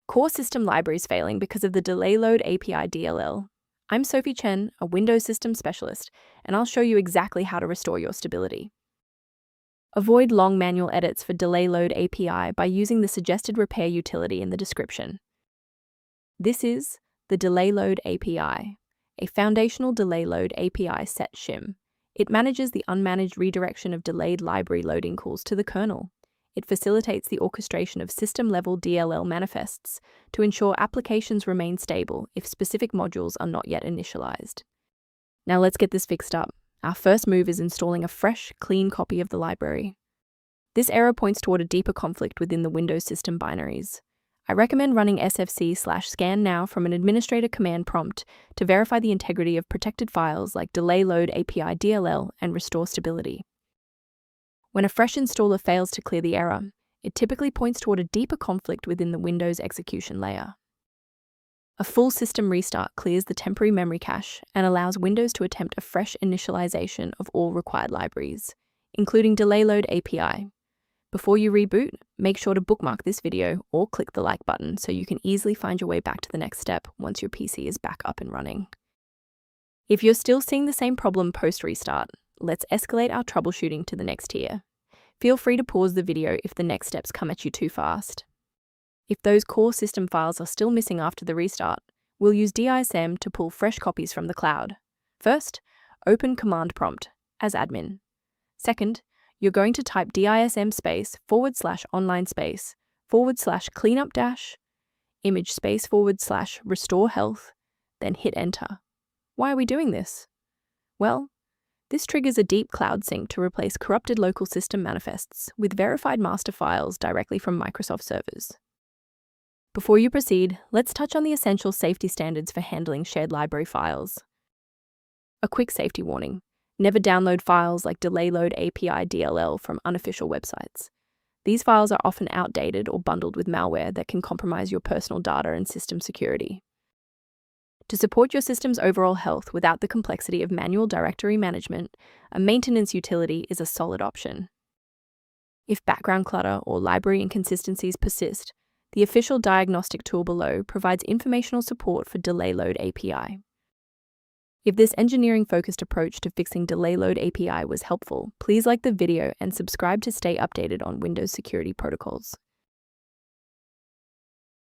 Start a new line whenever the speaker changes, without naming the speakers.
Core system libraries failing because of the Delay Load API DLL. I'm Sophie Chen, a Windows system specialist, and I'll show you exactly how to restore your stability. Avoid long manual edits for Delay Load API by using the suggested repair utility in the description. This is the Delay Load API, a foundational delay load API Set Shim. It manages the unmanaged redirection of delayed library loading calls to the kernel. It facilitates the orchestration of system-level DLL manifests to ensure applications remain stable if specific modules are not yet initialized. Now let's get this fixed up. Our first move is installing a fresh, clean copy of the library. This error points toward a deeper conflict within the Windows system binaries. I recommend running sfc/scan now from an administrator command prompt to verify the integrity of protected files like Delay Load API DLL and restore stability. When a fresh installer fails to clear the error, it typically points toward a deeper conflict within the Windows execution layer. A full system restart clears the temporary memory cache and allows Windows to attempt a fresh initialization of all required libraries, including Delay Load API. Before you reboot, make sure to bookmark this video or click the like button so you can easily find your way back to the next step once your PC is back up and running. If you're still seeing the same problem post-restart, let's escalate our troubleshooting to the next tier. Feel free to pause the video if the next steps come at you too fast. If those core system files are still missing after the restart, we'll use DISM to pull fresh copies from the cloud. First, open command prompt as admin. Second, you're going to type DISM /cleanup-image//restore health, then hit enter. Why are we doing this? Well, this triggers a deep cloud sync to replace corrupted local system manifests with verified master files directly from Microsoft servers. Before you proceed, let's touch on the essential safety standards for handling shared library files. A quick safety warning. Never download files like Delay Load API DLL from unofficial websites. These files are often outdated or bundled with malware that can compromise your personal data and system security. To support your system's overall health without the complexity of manual directory management, a maintenance utility is a solid option. If background clutter or library inconsistencies persist, the official diagnostic tool below provides informational support for Delay Load API. If this engineering-focused approach to fixing Delay Load API was helpful, please like the video and subscribe to stay updated on Windows security protocols.